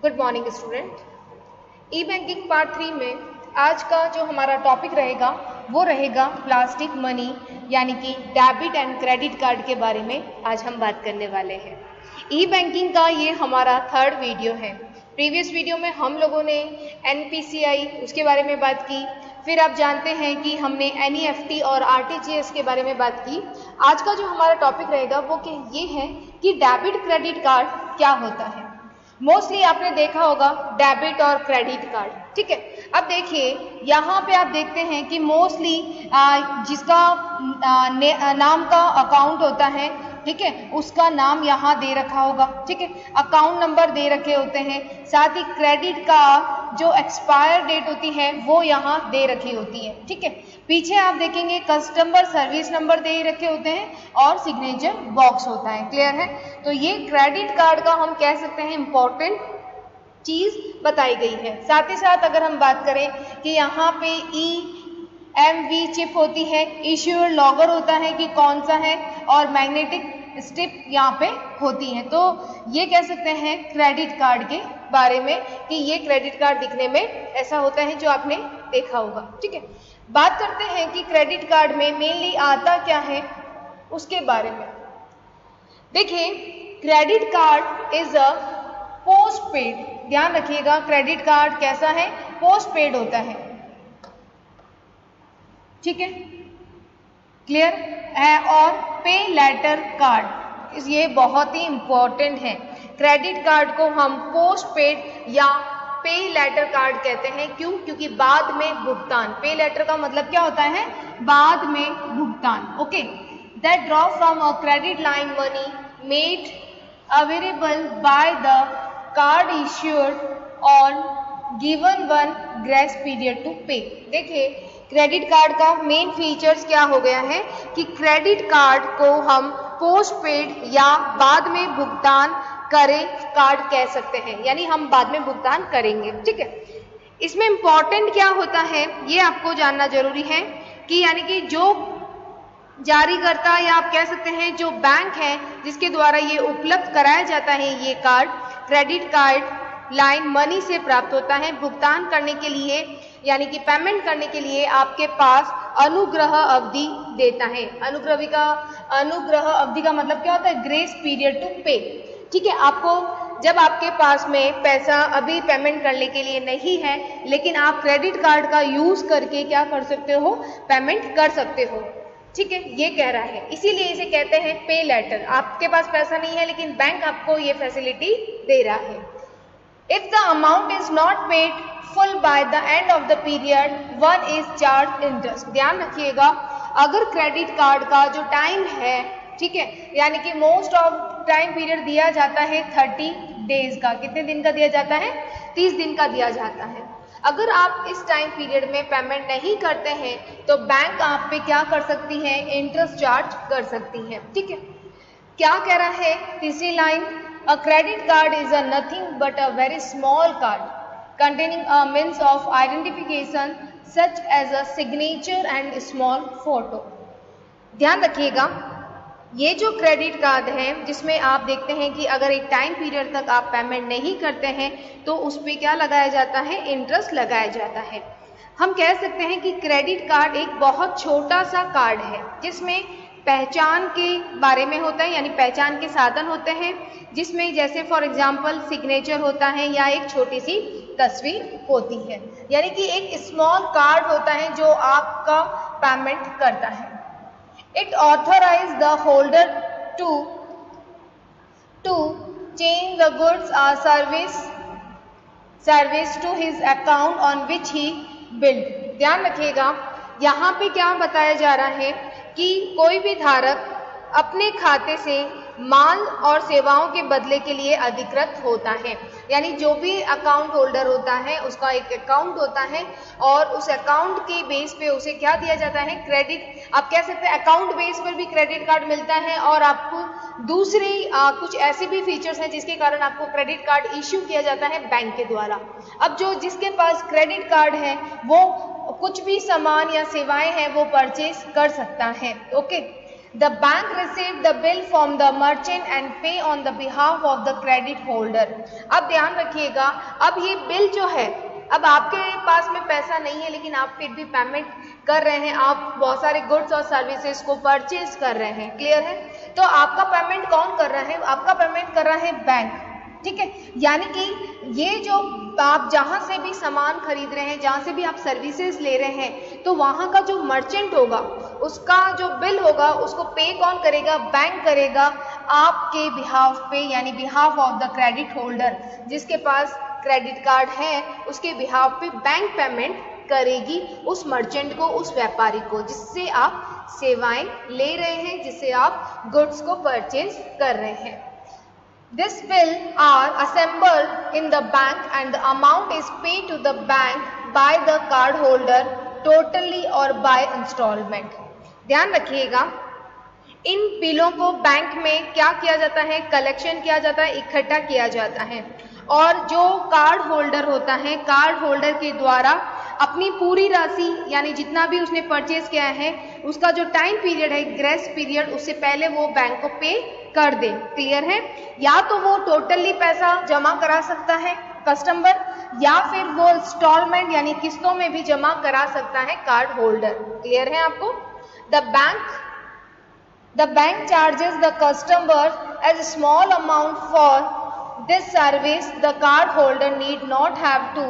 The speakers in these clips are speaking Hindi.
Good morning student. E banking part 3 में आज का जो हमारा टॉपिक रहेगा वो रहेगा प्लास्टिक मनी यानी कि डेबिट एंड क्रेडिट कार्ड के बारे में आज हम बात करने वाले हैं। ई बैंकिंग का ये हमारा थर्ड वीडियो है। प्रीवियस वीडियो में हम लोगों ने NPCI उसके बारे में बात की, फिर आप जानते हैं कि हमने NEFT और RTGS के बारे में बात की। आज का जो हमारा टॉपिक रहेगा वो ये है कि डेबिट क्रेडिट कार्ड क्या होता है। मोस्टली आपने देखा होगा डेबिट और क्रेडिट कार्ड, ठीक है। अब देखिए यहाँ पे आप देखते हैं कि मोस्टली जिसका नाम का अकाउंट होता है, ठीक है, उसका नाम यहाँ दे रखा होगा, ठीक है, अकाउंट नंबर दे रखे होते हैं, साथ ही क्रेडिट का जो एक्सपायर डेट होती है वो यहाँ दे रखी होती है, ठीक है। पीछे आप देखेंगे कस्टमर सर्विस नंबर दे रखे होते हैं और सिग्नेचर बॉक्स होता है। क्लियर है? तो ये क्रेडिट कार्ड का हम कह सकते हैं इम्पोर्टेंट चीज बताई गई है। साथ ही साथ अगर हम बात करें कि यहाँ पे EMV चिप होती है, इश्यूअर लॉगर होता है कि कौन सा है, और मैग्नेटिक स्ट्रिप यहाँ पे होती है। तो ये कह सकते हैं क्रेडिट कार्ड के बारे में कि ये क्रेडिट कार्ड दिखने में ऐसा होता है जो आपने देखा होगा, ठीक है। बात करते हैं कि क्रेडिट कार्ड में मेनली आता क्या है उसके बारे में। देखिए credit card is a post paid, ध्यान रखिएगा क्रेडिट कार्ड कैसा है, पोस्ट पेड होता है, ठीक है, क्लियर है। और पे लेटर कार्ड ये बहुत ही इंपॉर्टेंट है। क्रेडिट कार्ड को हम पोस्ट पेड या पे लेटर कार्ड कहते हैं। क्यों? क्योंकि बाद में भुगतान, पे लेटर का मतलब क्या होता है, बाद में भुगतान। Okay, that draw from a credit line money made available by the card issuer on given one grace period to pay. देखिए क्रेडिट कार्ड का मेन फीचर्स क्या हो गया है कि क्रेडिट कार्ड को हम पोस्ट पेड या बाद में भुगतान करें कार्ड कह सकते हैं, यानी हम बाद में भुगतान करेंगे, ठीक है। इसमें इंपॉर्टेंट क्या होता है ये आपको जानना जरूरी है कि यानी कि जो जारीकर्ता या आप कह सकते हैं जो बैंक है जिसके द्वारा ये उपलब्ध कराया जाता है ये card, credit card line money से प्राप्त होता है। भुगतान करने के लिए यानी कि पेमेंट करने के लिए आपके पास अनुग्रह अवधि देता है। अनुग्रह अवधि का मतलब क्या होता है, ग्रेस पीरियड टू पे, ठीक है। आपको जब आपके पास में पैसा अभी पेमेंट करने के लिए नहीं है लेकिन आप क्रेडिट कार्ड का यूज करके क्या कर सकते हो, पेमेंट कर सकते हो, ठीक है, ये कह रहा है। इसीलिए इसे कहते हैं पे लेटर। आपके पास पैसा नहीं है लेकिन बैंक आपको ये फैसिलिटी दे रहा है। If the amount is not paid full by the end of the period, one is charged interest। ध्यान रखिएगा अगर क्रेडिट कार्ड का जो टाइम है, ठीक है, यानी कि मोस्ट ऑफ टाइम पीरियड दिया जाता है 30 डेज का। कितने दिन का दिया जाता है? 30 दिन का दिया जाता है। अगर आप इस टाइम पीरियड में पेमेंट नहीं करते हैं तो बैंक आप पे क्या कर सकती है, इंटरेस्ट चार्ज कर सकती है, ठीक है। क्या कह रहा है तीसरी line, a credit card is a nothing but a very small card containing a means of identification such as a signature and small photo। ध्यान रखिएगा ये जो क्रेडिट कार्ड है जिसमें आप देखते हैं कि अगर एक टाइम पीरियड तक आप पेमेंट नहीं करते हैं तो उस पर क्या लगाया जाता है, इंटरेस्ट लगाया जाता है। हम कह सकते हैं कि क्रेडिट कार्ड एक बहुत छोटा सा कार्ड है जिसमें पहचान के बारे में होता है, यानी पहचान के साधन होते हैं, जिसमें जैसे फॉर एग्जांपल सिग्नेचर होता है या एक छोटी सी तस्वीर होती है, यानी कि एक स्मॉल कार्ड होता है जो आपका पेमेंट करता है। It authorize the holder to change the goods और service to his account on which he build. ध्यान रखिएगा यहाँ पे क्या बताया जा रहा है कि कोई भी धारक अपने खाते से माल और सेवाओं के बदले के लिए अधिकृत होता है, यानी जो भी अकाउंट होल्डर होता है उसका एक अकाउंट होता है और उस अकाउंट के बेस पे उसे क्या दिया जाता है, क्रेडिट, आप कह सकते हैं अकाउंट बेस पर भी क्रेडिट कार्ड मिलता है और आपको दूसरे कुछ ऐसे भी फीचर्स हैं जिसके कारण आपको क्रेडिट कार्ड इश्यू किया जाता है बैंक के द्वारा। अब जो जिसके पास क्रेडिट कार्ड है वो कुछ भी सामान या सेवाएं हैं वो परचेज कर सकता है, okay. The bank received the bill from the merchant and pay on the behalf of the credit holder. अब ध्यान रखिएगा, अब ये बिल जो है, अब आपके पास में पैसा नहीं है लेकिन आप फिर भी पेमेंट कर रहे हैं, आप बहुत सारे गुड्स और सर्विसेज को परचेज कर रहे हैं, क्लियर है। तो आपका पेमेंट कौन कर रहा है? आपका पेमेंट कर रहा है बैंक, ठीक है। यानी कि ये जो आप जहां से भी सामान खरीद रहे हैं, जहां से भी आप सर्विसेज ले रहे हैं, तो वहां का जो मर्चेंट होगा उसका जो बिल होगा उसको पे कौन करेगा? बैंक करेगा आपके बिहाफ पे, यानी behalf of the credit holder. जिसके पास क्रेडिट कार्ड है उसके बिहाफ पे बैंक पेमेंट करेगी उस मर्चेंट को, उस व्यापारी को जिससे आप सेवाएं ले रहे हैं, जिससे आप गुड्स को परचेज कर रहे हैं। This bill are assembled in the bank and the amount is paid to the bank by the card holder totally or by installment. ध्यान रखिएगा, इन बिलों को बैंक में क्या किया जाता है? कलेक्शन किया जाता है, इकट्ठा किया जाता है, और जो कार्ड होल्डर होता है, कार्ड होल्डर के द्वारा अपनी पूरी राशि यानी जितना भी उसने परचेज किया है उसका जो टाइम पीरियड है, ग्रेस पीरियड, उससे पहले वो बैंक को पे कर दे, क्लियर है। या तो वो टोटली पैसा जमा करा सकता है कस्टमर, या फिर वो इंस्टॉलमेंट यानी किस्तों में भी जमा करा सकता है कार्ड होल्डर, क्लियर है आपको। The bank charges the customer as a small amount for this service. The card holder need not have to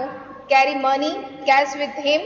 carry money cash with him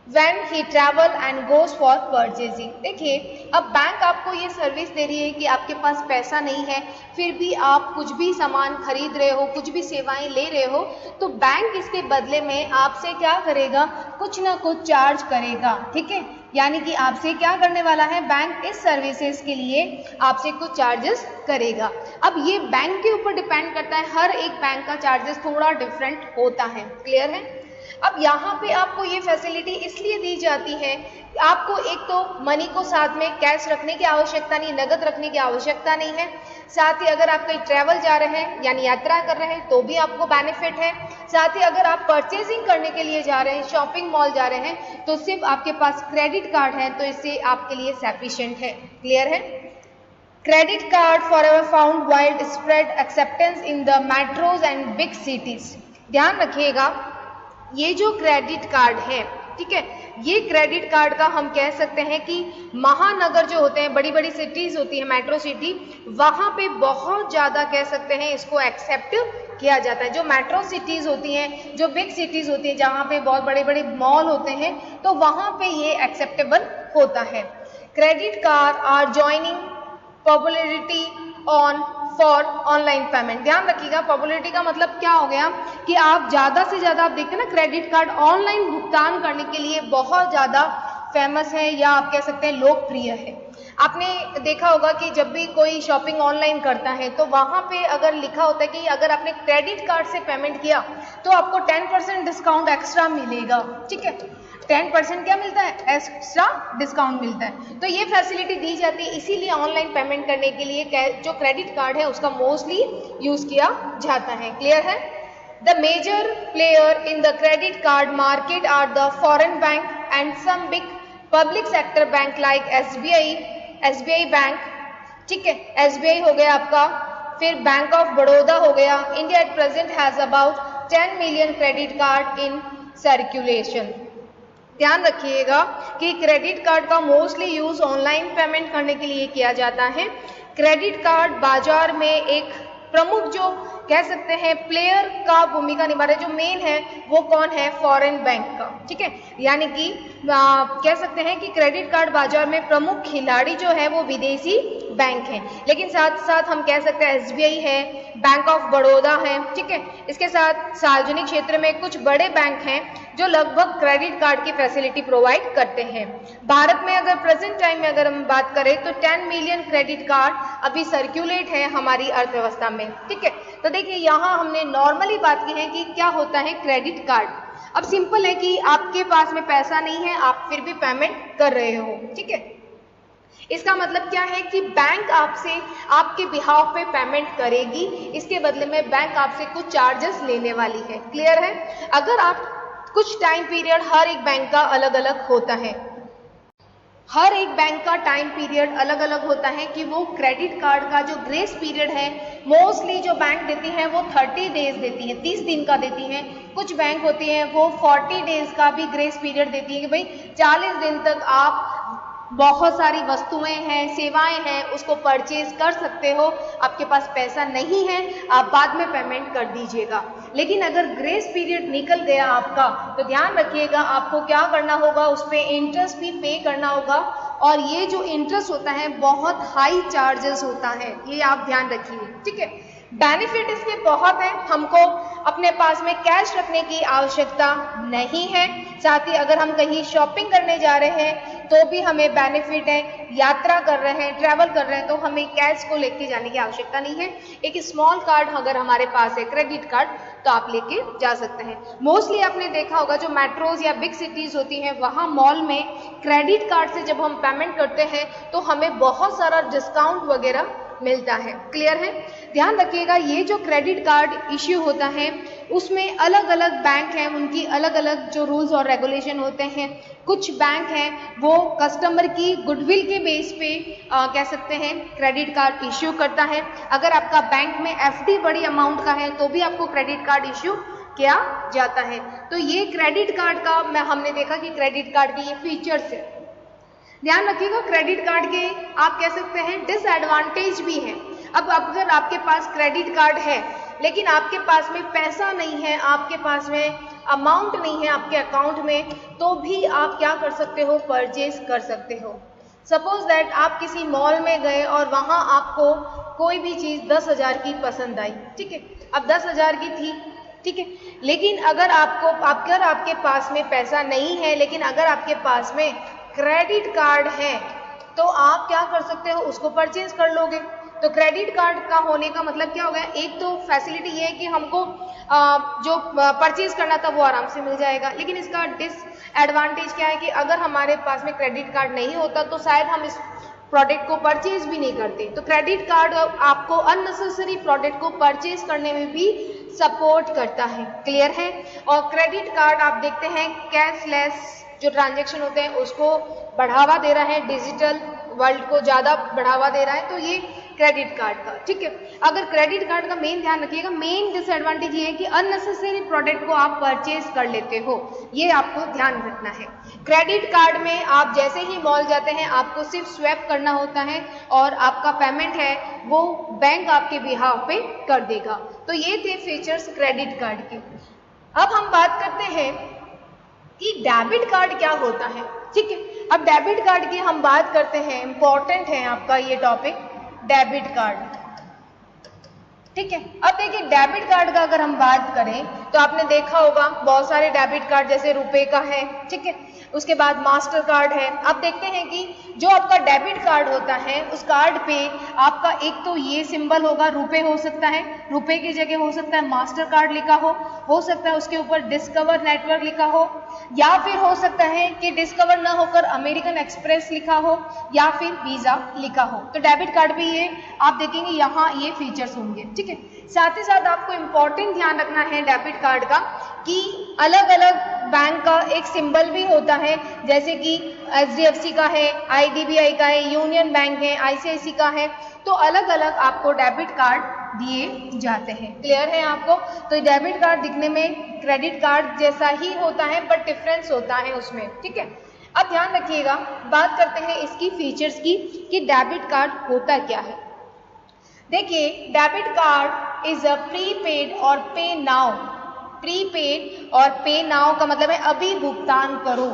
when he travel and goes for purchasing. देखिए, अब बैंक आपको ये सर्विस दे रही है कि आपके पास पैसा नहीं है, फिर भी आप कुछ भी सामान खरीद रहे हो, कुछ भी सेवाएं ले रहे हो, तो बैंक इसके बदले में आपसे क्या करेगा? कुछ ना कुछ चार्ज करेगा, ठीक है। यानी कि आपसे क्या करने वाला है? बैंक इस सर्विसेज के लिए आपसे कुछ चार्जेस करेगा। अब ये बैंक के ऊपर डिपेंड करता है, हर एक बैंक का चार्जेस थोड़ा डिफरेंट होता है, क्लियर है। अब यहाँ पे आपको ये फैसिलिटी इसलिए दी जाती है, आपको एक तो मनी को साथ में कैश रखने की आवश्यकता नहीं, नगद रखने की आवश्यकता नहीं है। साथ ही अगर आप कहीं ट्रैवल जा रहे हैं यानी यात्रा कर रहे हैं तो भी आपको बेनिफिट है। साथ ही अगर आप परचेजिंग करने के लिए जा रहे हैं, शॉपिंग मॉल जा रहे हैं, तो सिर्फ आपके पास क्रेडिट कार्ड है तो इससे आपके लिए सफिशिएंट है, क्लियर है। Credit card forever found wide spread acceptance in the metros and big cities. ध्यान रखिएगा, ये जो क्रेडिट कार्ड है, ठीक है, ये क्रेडिट कार्ड का हम कह सकते हैं कि महानगर जो होते हैं, बड़ी बड़ी सिटीज होती है, मेट्रो सिटी, वहां पे बहुत ज्यादा कह सकते हैं इसको एक्सेप्ट किया जाता है। जो मेट्रो सिटीज होती हैं, जो बिग सिटीज होती हैं, जहां पे बहुत बड़े बड़े मॉल होते हैं, तो वहां पे ये एक्सेप्टेबल होता है। Credit card are joining popularity on for online payment. ध्यान रखिएगा, पॉपुलरिटी का मतलब क्या हो गया कि आप ज़्यादा से ज़्यादा, आप देखते हैं ना, क्रेडिट कार्ड ऑनलाइन भुगतान करने के लिए बहुत ज़्यादा फेमस है, या आप कह सकते हैं लोकप्रिय है। आपने देखा होगा कि जब भी कोई शॉपिंग ऑनलाइन करता है तो वहाँ पे अगर लिखा होता है कि अगर आपने क्रेडिट कार्ड से पेमेंट किया तो आपको 10% डिस्काउंट एक्स्ट्रा मिलेगा, ठीक है। 10% क्या मिलता है? एक्स्ट्रा डिस्काउंट मिलता है। तो ये फैसिलिटी दी जाती है, इसीलिए ऑनलाइन पेमेंट करने के लिए जो क्रेडिट कार्ड है उसका मोस्टली यूज किया जाता है, क्लियर है। The major player in the credit card market are the foreign bank and some big public sector bank like SBI bank, ठीक है, एसबीआई हो गया आपका, फिर बैंक ऑफ बड़ौदा हो गया। India at present has about 10 million credit card in circulation. ध्यान रखिएगा कि क्रेडिट कार्ड का मोस्टली यूज ऑनलाइन पेमेंट करने के लिए किया जाता है। क्रेडिट कार्ड बाजार में एक प्रमुख जो कह सकते हैं प्लेयर का भूमिका निभा रहे, जो मेन है वो कौन है? फॉरेन बैंक का, ठीक है। यानी कि कह सकते हैं कि क्रेडिट कार्ड बाजार में प्रमुख खिलाड़ी जो है वो विदेशी बैंक है, लेकिन साथ साथ हम कह सकते हैं एसबीआई है, बैंक ऑफ बड़ौदा है, ठीक है। इसके साथ सार्वजनिक क्षेत्र में कुछ बड़े बैंक हैं जो लगभग क्रेडिट कार्ड की फैसिलिटी प्रोवाइड करते हैं। भारत में अगर प्रेजेंट टाइम में अगर हम बात करें तो 10 मिलियन क्रेडिट कार्ड अभी सर्कुलेट है हमारी अर्थव्यवस्था में, ठीक है। तो देखिए, यहाँ हमने नॉर्मली बात की है कि क्या होता है क्रेडिट कार्ड। अब सिंपल है कि आपके पास में पैसा नहीं है, आप फिर भी पेमेंट कर रहे हो, ठीक है। इसका मतलब क्या है कि बैंक आपसे आपके बिहाव पे पेमेंट करेगी, इसके बदले में बैंक आपसे कुछ चार्जेस लेने वाली है, क्लियर है। अगर आप कुछ टाइम पीरियड, हर एक बैंक का अलग अलग होता है। हर एक बैंक का टाइम पीरियड अलग अलग होता है कि वो क्रेडिट कार्ड का जो ग्रेस पीरियड है, मोस्टली जो बैंक देती हैं वो 30 डेज देती हैं, 30 दिन का देती हैं। कुछ बैंक होती हैं वो 40 डेज का भी ग्रेस पीरियड देती है कि भाई 40 दिन तक आप बहुत सारी वस्तुएं हैं, सेवाएं हैं, उसको परचेज कर सकते हो। आपके पास पैसा नहीं है, आप बाद में पेमेंट कर दीजिएगा। लेकिन अगर ग्रेस पीरियड निकल गया आपका, तो ध्यान रखिएगा आपको क्या करना होगा, उस पर इंटरेस्ट भी पे करना होगा। और ये जो इंटरेस्ट होता है बहुत हाई चार्जेस होता है, ये आप ध्यान रखिए, ठीक है। बेनिफिट इसके बहुत है, हमको अपने पास में कैश रखने की आवश्यकता नहीं है। साथ ही अगर हम कहीं शॉपिंग करने जा रहे हैं तो भी हमें बेनिफिट है, यात्रा कर रहे हैं, ट्रैवल कर रहे हैं तो हमें कैश को लेके जाने की आवश्यकता नहीं है। एक स्मॉल कार्ड अगर हमारे पास है, क्रेडिट कार्ड, तो आप लेके जा सकते हैं। मोस्टली आपने देखा होगा जो मेट्रोज या बिग सिटीज होती हैं वहाँ मॉल में क्रेडिट कार्ड से जब हम पेमेंट करते हैं तो हमें बहुत सारा डिस्काउंट वगैरह मिलता है। क्लियर है? ध्यान रखिएगा ये जो क्रेडिट कार्ड इश्यू होता है उसमें अलग अलग बैंक हैं, उनकी अलग अलग जो रूल्स और रेगुलेशन होते हैं। कुछ बैंक हैं वो कस्टमर की गुडविल के बेस पे कह सकते हैं क्रेडिट कार्ड इश्यू करता है। अगर आपका बैंक में एफडी बड़ी अमाउंट का है तो भी आपको क्रेडिट कार्ड इश्यू किया जाता है। तो ये क्रेडिट कार्ड का हमने देखा कि क्रेडिट कार्ड के ये फीचर्स है। ध्यान रखिएगा क्रेडिट कार्ड के आप कह सकते हैं डिसएडवांटेज भी हैं। अब अगर आपके पास क्रेडिट कार्ड है लेकिन आपके पास में पैसा नहीं है, आपके पास में अमाउंट नहीं है आपके अकाउंट में, तो भी आप क्या कर सकते हो, परचेज कर सकते हो। सपोज दैट आप किसी मॉल में गए और वहाँ आपको कोई भी चीज़ 10,000 की पसंद आई, ठीक है। अब 10,000 की थी, ठीक है, लेकिन अगर आपके पास में पैसा नहीं है लेकिन अगर आपके पास में क्रेडिट कार्ड है तो आप क्या कर सकते हो, उसको परचेज कर लोगे। तो क्रेडिट कार्ड का होने का मतलब क्या हो गया, एक तो फैसिलिटी ये है कि हमको जो परचेज करना था वो आराम से मिल जाएगा। लेकिन इसका डिसएडवांटेज क्या है कि अगर हमारे पास में क्रेडिट कार्ड नहीं होता तो शायद हम इस प्रोडक्ट को परचेज भी नहीं करते। तो क्रेडिट कार्ड आपको अननेसेसरी प्रोडक्ट को परचेज करने में भी सपोर्ट करता है। क्लियर है? और क्रेडिट कार्ड आप देखते हैं कैशलेस जो ट्रांजैक्शन होते हैं उसको बढ़ावा दे रहा है, डिजिटल वर्ल्ड को ज़्यादा बढ़ावा दे रहा है। तो ये क्रेडिट कार्ड का, ठीक है। अगर क्रेडिट कार्ड का मेन ध्यान रखिएगा, मेन डिसएडवांटेज ये है कि अननेसेसरी प्रोडक्ट को आप परचेज कर लेते हो, ये आपको ध्यान रखना है। क्रेडिट कार्ड में आप जैसे ही मॉल जाते हैं आपको सिर्फ स्वैप करना होता है और आपका पेमेंट है वो बैंक आपके बिहाफ पे कर देगा। तो ये थे फीचर्स क्रेडिट कार्ड के। अब हम बात करते हैं कि डेबिट कार्ड क्या होता है, ठीक है। अब डेबिट कार्ड की हम बात करते हैं, इंपॉर्टेंट है आपका ये टॉपिक, डेबिट कार्ड, ठीक है। अब देखिए डेबिट कार्ड का अगर हम बात करें तो आपने देखा होगा बहुत सारे डेबिट कार्ड जैसे रुपए का है, ठीक है, उसके बाद मास्टर कार्ड है। आप देखते हैं कि जो आपका डेबिट कार्ड होता है उस कार्ड पे आपका एक तो ये सिंबल होगा, रुपए हो सकता है, रुपए की जगह हो सकता है मास्टर कार्ड लिखा हो सकता है उसके ऊपर डिस्कवर नेटवर्क लिखा हो, या फिर हो सकता है कि डिस्कवर ना होकर अमेरिकन एक्सप्रेस लिखा हो या फिर वीजा लिखा हो। तो डेबिट कार्ड पे ये आप देखेंगे यहाँ ये फीचर्स होंगे, ठीक है। साथ ही साथ आपको इम्पोर्टेंट ध्यान रखना है डेबिट कार्ड का कि अलग अलग बैंक का एक सिंबल भी होता है, जैसे कि HDFC का है, IDBI का है, यूनियन बैंक है, ICICI का है। तो अलग अलग आपको डेबिट कार्ड दिए जाते हैं। क्लियर है आपको? तो डेबिट कार्ड दिखने में क्रेडिट कार्ड जैसा ही होता है बट डिफरेंस होता है उसमें, ठीक है। अब ध्यान रखिएगा, बात करते हैं इसकी फीचर्स की कि डेबिट कार्ड होता क्या है। देखिए debit card is a prepaid और पे नाउ। प्रीपेड और पे नाउ का मतलब है अभी भुगतान करो,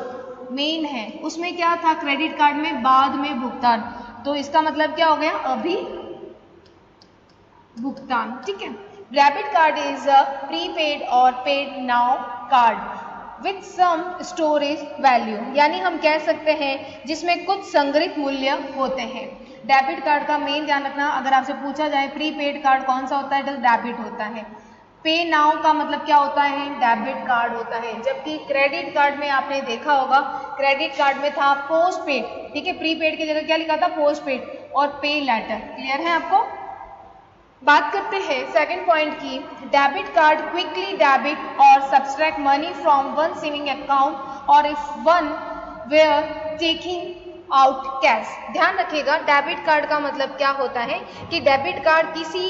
मेन है। उसमें क्या था क्रेडिट कार्ड में, बाद में भुगतान, तो इसका मतलब क्या हो गया, अभी भुगतान, ठीक है। Debit card is a prepaid और paid now card with some storage value, यानी हम कह सकते हैं जिसमें कुछ संग्रहित मूल्य होते हैं। डेबिट कार्ड का मेन ध्यान रखना, अगर आपसे पूछा जाए प्रीपेड कार्ड कौन सा होता है तो डेबिट होता है। पे नाउ का मतलब क्या होता है, डेबिट कार्ड होता है। जबकि क्रेडिट कार्ड में आपने देखा होगा, क्रेडिट कार्ड में था पोस्ट पेड, ठीक है, प्रीपेड की जगह क्या लिखा था, पोस्ट पेड और पे लेटर। क्लियर है आपको? बात करते हैं सेकंड पॉइंट की, डेबिट कार्ड क्विकली डेबिट और subtract money from one saving account और if one were taking out cash. ध्यान रखिएगा, डेबिट कार्ड का मतलब क्या होता है कि डेबिट कार्ड किसी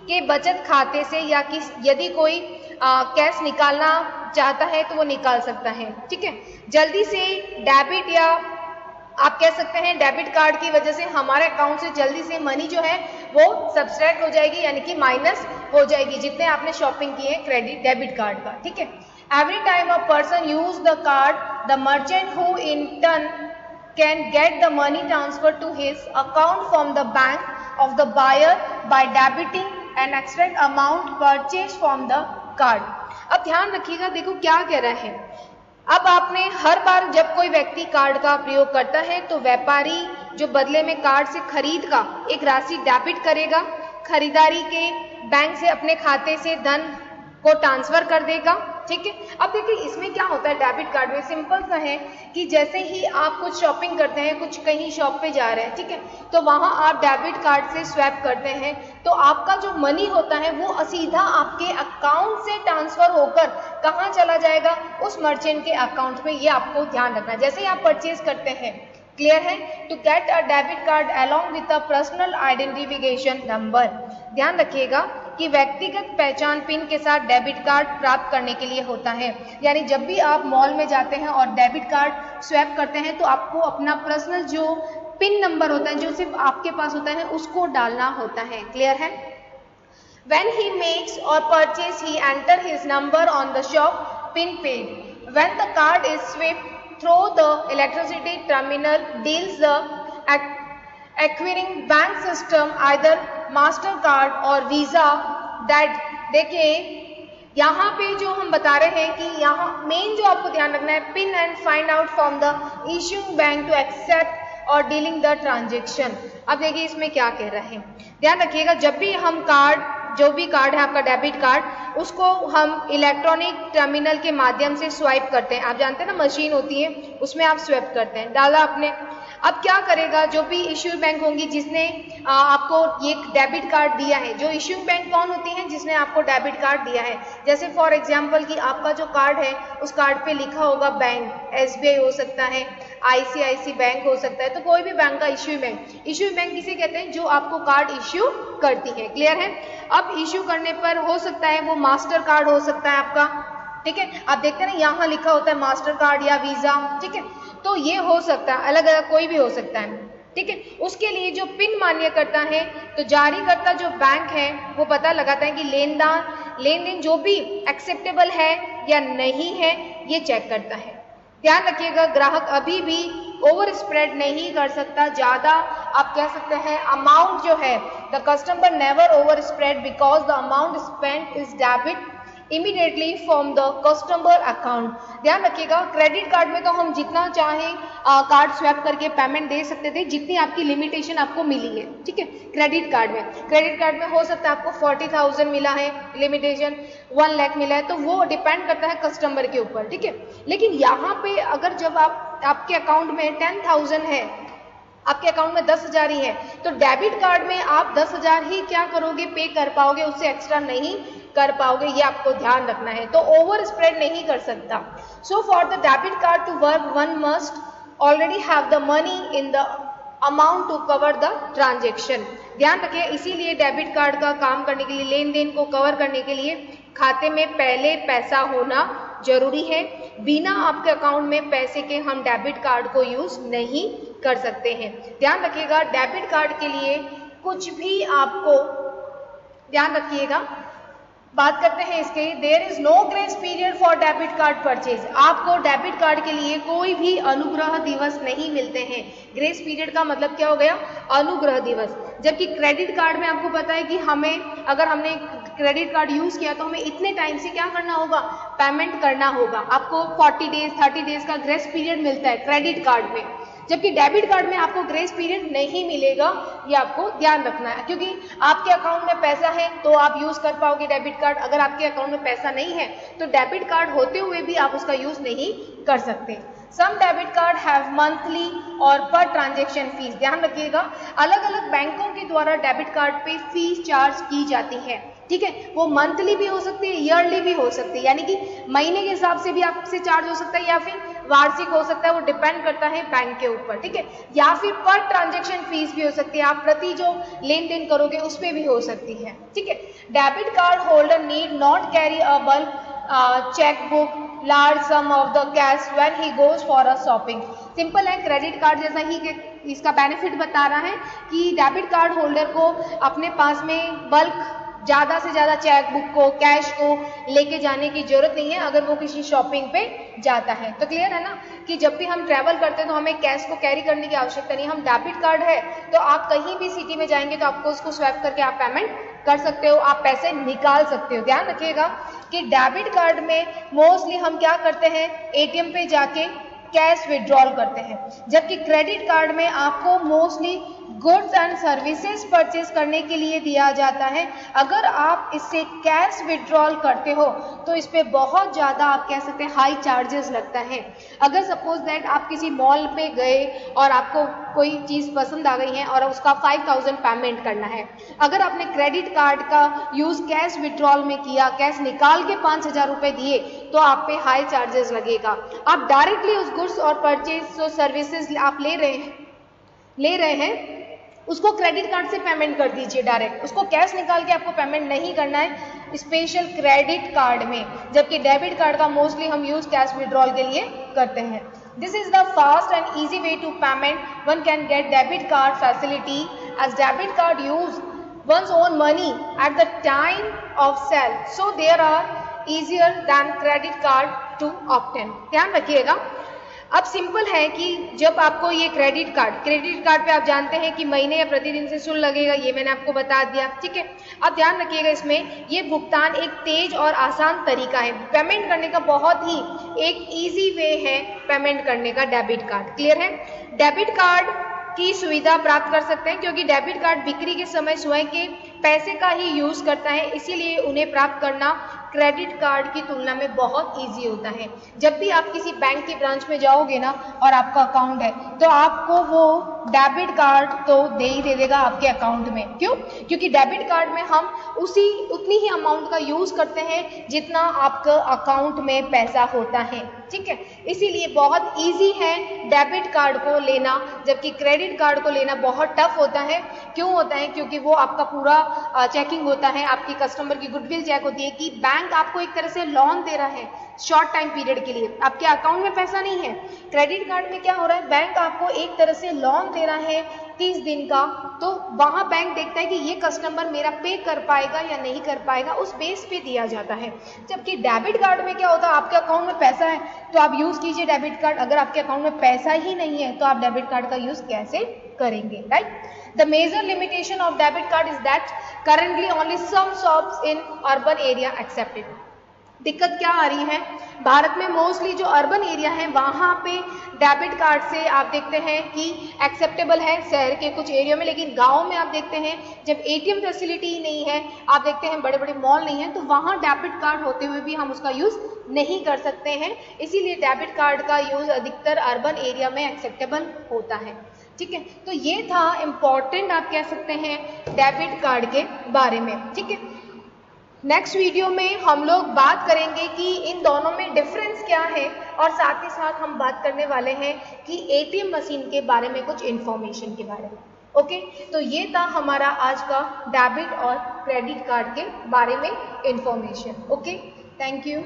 के बचत खाते से या यदि कोई कैश निकालना चाहता है तो वो निकाल सकता है। ठीक है, जल्दी से डेबिट या आप कह सकते हैं डेबिट कार्ड की वजह से हमारे अकाउंट से जल्दी से मनी जो है वो सब्सट्रैक्ट हो जाएगी, यानी कि माइनस हो जाएगी जितने आपने शॉपिंग की है क्रेडिट डेबिट कार्ड का। ठीक है, every time a person use the card, the merchant who in turn can get the money transferred to his account from the bank of the buyer by debiting an exact amount purchased from the card। अब ध्यान रखिएगा, देखो क्या कह रहा है। अब आपने हर बार जब कोई व्यक्ति कार्ड का प्रयोग करता है तो व्यापारी जो बदले में कार्ड से खरीद का एक राशि डेबिट करेगा, खरीदारी के बैंक से अपने खाते से धन को ट्रांसफर कर देगा। ठीक है, अब देखिए इसमें क्या होता है डेबिट कार्ड में, सिंपल सा है कि जैसे ही आप कुछ शॉपिंग करते हैं, कुछ कहीं शॉप पे जा रहे हैं, ठीक है, तो वहां आप डेबिट कार्ड से स्वैप करते हैं तो आपका जो मनी होता है वो सीधा आपके अकाउंट से ट्रांसफर होकर कहाँ चला जाएगा, उस मर्चेंट के अकाउंट में। ये आपको ध्यान रखना है जैसे ही आप परचेज करते हैं। क्लियर है? To get a debit card along with a personal identification number. ध्यान रखिएगा कि व्यक्तिगत पहचान पिन के साथ डेबिट कार्ड प्राप्त करने के लिए होता है। यानी जब भी आप मॉल में जाते हैं और डेबिट कार्ड स्वैप करते हैं तो आपको अपना पर्सनल जो पिन नंबर होता है जो सिर्फ आपके पास होता है उसको डालना होता है। क्लियर है? When he makes or purchase, he enter his number on the shop pin paid. When the card is swiped through the electricity terminal, deals the acquiring bank system either MasterCard और Visa that देखिए यहाँ पे जो हम बता रहे हैं कि यहाँ मेन जो आपको ध्यान रखना है, PIN and find out from the issuing bank to accept और डीलिंग द ट्रांजेक्शन। अब देखिए इसमें क्या कह रहे हैं, ध्यान रखिएगा जब भी हम कार्ड, जो भी कार्ड है आपका डेबिट कार्ड, उसको हम इलेक्ट्रॉनिक टर्मिनल के माध्यम से स्वाइप करते हैं। आप जानते हैं ना मशीन होती है उसमें आप स्वाइप करते हैं, डाला आपने। अब क्या करेगा, जो भी इश्यू बैंक होंगी जिसने आपको ये डेबिट कार्ड दिया है, जो इश्यू बैंक कौन होती हैं, जिसने आपको डेबिट कार्ड दिया है। जैसे फॉर एग्जांपल कि आपका जो कार्ड है उस कार्ड पे लिखा होगा बैंक, SBI हो सकता है, ICICI बैंक हो सकता है, तो कोई भी बैंक का इश्यू बैंक। इश्यू बैंक किसे कहते हैं, जो आपको कार्ड इश्यू करती है। क्लियर है? अब इश्यू करने पर हो सकता है वो मास्टर कार्ड हो सकता है आपका, ठीक है, आप देखते हैं ना यहाँ लिखा होता है मास्टर कार्ड या वीजा, ठीक है, तो ये हो सकता है, अलग अलग कोई भी हो सकता है। ठीक है, उसके लिए जो पिन मान्य करता है तो जारी करता जो बैंक है वो पता लगाता है कि लेन देन जो भी एक्सेप्टेबल है या नहीं है ये चेक करता है। ध्यान रखिएगा ग्राहक अभी भी ओवर स्प्रेड नहीं कर सकता, ज्यादा आप कह सकते हैं अमाउंट जो है, the customer never over spread because the amount spent is debit immediately from the customer account. ध्यान रखिएगा क्रेडिट कार्ड में तो हम जितना चाहें कार्ड स्वैप करके पेमेंट दे सकते थे, जितनी आपकी लिमिटेशन आपको मिली है। ठीक है, क्रेडिट कार्ड में हो सकता है आपको 40,000 मिला है लिमिटेशन, 1 लाख मिला है, तो वो डिपेंड करता है कस्टमर के ऊपर। ठीक है, लेकिन यहाँ पे अगर जब आपके अकाउंट में 10,000 है, आपके अकाउंट में 10,000 ही है, तो डेबिट कार्ड में आप 10,000 ही क्या करोगे, पे कर पाओगे, उससे एक्स्ट्रा नहीं कर पाओगे, ये आपको ध्यान रखना है। तो ओवर स्प्रेड नहीं कर सकता। So for the debit card to work one must already have the money in the amount to cover the transaction. ध्यान रखिए इसीलिए डेबिट कार्ड का काम करने के लिए, लेन देन को कवर करने के लिए खाते में पहले पैसा होना जरूरी है। बिना आपके अकाउंट में पैसे के हम डेबिट कार्ड को यूज नहीं कर सकते हैं। ध्यान रखिएगा डेबिट कार्ड के लिए कुछ भी आपको ध्यान रखिएगा। बात करते हैं इसके, there is no grace period for debit card purchase. आपको डेबिट कार्ड के लिए कोई भी अनुग्रह दिवस नहीं मिलते हैं। ग्रेस पीरियड का मतलब क्या हो गया, अनुग्रह दिवस। जबकि क्रेडिट कार्ड में आपको पता है कि हमें, अगर हमने क्रेडिट कार्ड यूज किया तो हमें इतने टाइम से क्या करना होगा, पेमेंट करना होगा। आपको 40 डेज 30 डेज का ग्रेस पीरियड मिलता है क्रेडिट कार्ड में, जबकि डेबिट कार्ड में आपको ग्रेस पीरियड नहीं मिलेगा। ये आपको ध्यान रखना है, क्योंकि आपके अकाउंट में पैसा है तो आप यूज कर पाओगे डेबिट कार्ड। अगर आपके अकाउंट में पैसा नहीं है तो डेबिट कार्ड होते हुए भी आप उसका यूज नहीं कर सकते। सम डेबिट कार्ड हैव मंथली और पर ट्रांजेक्शन फीस। ध्यान रखिएगा अलग अलग बैंकों के द्वारा डेबिट कार्ड पे फीस चार्ज की जाती है। ठीक है, वो मंथली भी हो सकती है, ईयरली भी हो सकती है, यानी कि महीने के हिसाब से भी आपसे चार्ज हो सकता है या फिर वार्षिक हो सकता है, वो डिपेंड करता है बैंक के ऊपर, ठीक है, या फिर पर ट्रांजेक्शन फीस भी हो सकती है, आप प्रति जो लेन देन करोगे उस पर भी हो सकती है, ठीक है। Debit card holder need not carry a bulk chequebook large some of the cash when he goes for a shopping. Simple है, क्रेडिट कार्ड जैसा ही इसका बेनिफिट बता रहा है कि डेबिट कार्ड होल्डर को अपने पास में बल्क ज़्यादा से ज़्यादा चेकबुक को, कैश को लेके जाने की जरूरत नहीं है अगर वो किसी शॉपिंग पे जाता है। तो क्लियर है ना कि जब भी हम ट्रैवल करते हैं तो हमें कैश को कैरी करने की आवश्यकता नहीं। हम डेबिट कार्ड है तो आप कहीं भी सिटी में जाएंगे तो आपको उसको स्वैप करके आप पेमेंट कर सकते हो, आप पैसे निकाल सकते हो। ध्यान रखिएगा कि डेबिट कार्ड में मोस्टली हम क्या करते हैं, एटीएम पे जाके कैश विड्रॉल करते हैं, जबकि क्रेडिट कार्ड में आपको mostly goods and services purchase करने के लिए दिया जाता है। अगर आप इससे कैश विड्रॉल करते हो तो इस पे बहुत ज़्यादा आप कह सकते हैं हाई चार्जेस लगता है। अगर सपोज दैट आप किसी मॉल पे गए और आपको कोई चीज़ पसंद आ गई है और उसका 5000 पेमेंट करना है, अगर आपने क्रेडिट कार्ड का यूज़ कैश विड्रॉल में किया, कैश निकाल के 5000 रुपये दिए तो आप पे हाई चार्जेस लगेगा। आप डायरेक्टली उस गुड्स और परचेज जो सर्विसेज आप ले रहे हैं उसको क्रेडिट कार्ड से पेमेंट कर दीजिए डायरेक्ट, उसको कैश निकाल के आपको पेमेंट नहीं करना है स्पेशल क्रेडिट कार्ड में, जबकि डेबिट कार्ड का मोस्टली हम यूज कैश विड्रॉल के लिए करते हैं। This is the fast and easy way to payment one can get debit card facility as debit card use one's own money at the time of sale, so there are easier than credit card to obtain। ध्यान रखिएगा। अब सिंपल है कि जब आपको ये क्रेडिट कार्ड पे आप जानते हैं कि महीने या प्रतिदिन से शुल्क लगेगा, ये मैंने आपको बता दिया, ठीक है। अब ध्यान रखिएगा इसमें ये भुगतान एक तेज और आसान तरीका है पेमेंट करने का, बहुत ही एक इजी वे है पेमेंट करने का डेबिट कार्ड। क्लियर है? डेबिट कार्ड की सुविधा प्राप्त कर सकते हैं क्योंकि डेबिट कार्ड बिक्री के समय स्वयं के पैसे का ही यूज करता है, इसीलिए उन्हें प्राप्त करना क्रेडिट कार्ड की तुलना में बहुत इजी होता है। जब भी आप किसी बैंक की ब्रांच में जाओगे ना और आपका अकाउंट है तो आपको वो डेबिट कार्ड तो दे देगा आपके अकाउंट में। क्यों? क्योंकि डेबिट कार्ड में हम उतनी ही अमाउंट का यूज करते हैं जितना आपका अकाउंट में पैसा होता है, ठीक है। इसीलिए बहुत इजी है डेबिट कार्ड को लेना, जबकि क्रेडिट कार्ड को लेना बहुत टफ होता है। क्यों होता है? क्योंकि वो आपका पूरा चेकिंग होता है, आपकी कस्टमर की गुडविल चेक होती है कि बैंक आपको एक तरह से लोन दे रहा है शॉर्ट टाइम पीरियड के लिए, आपके अकाउंट में पैसा नहीं है। क्रेडिट कार्ड में क्या हो रहा है, बैंक आपको एक तरह से लोन दे रहा है 30 दिन का, तो वहां बैंक देखता है कि ये कस्टमर मेरा पे कर पाएगा या नहीं कर पाएगा, उस बेस पे दिया जाता है। जबकि डेबिट कार्ड में क्या होता है, आपके अकाउंट में पैसा है तो आप यूज कीजिए डेबिट कार्ड, अगर आपके अकाउंट में पैसा ही नहीं है तो आप डेबिट कार्ड का यूज कैसे करेंगे, right. The major limitation of debit card is that currently only some shops in urban area accept it। दिक्कत क्या आ रही है, भारत में मोस्टली जो अर्बन एरिया है वहाँ पे डेबिट कार्ड से आप देखते हैं कि एक्सेप्टेबल है शहर के कुछ एरिया में, लेकिन गांव में आप देखते हैं जब एटीएम फैसिलिटी ही नहीं है, आप देखते हैं बड़े बड़े मॉल नहीं है, तो वहाँ डेबिट कार्ड होते हुए भी हम उसका यूज़ नहीं कर सकते हैं। इसीलिए डेबिट कार्ड का यूज़ अधिकतर अर्बन एरिया में एक्सेप्टेबल होता है, ठीक है। तो ये था इम्पॉर्टेंट आप कह सकते हैं डेबिट कार्ड के बारे में, ठीक है। नेक्स्ट वीडियो में हम लोग बात करेंगे कि इन दोनों में डिफरेंस क्या है, और साथ ही साथ हम बात करने वाले हैं कि एटीएम मशीन के बारे में कुछ इन्फॉर्मेशन के बारे में। ओके, तो ये था हमारा आज का डेबिट और क्रेडिट कार्ड के बारे में इन्फॉर्मेशन। Okay, thank you.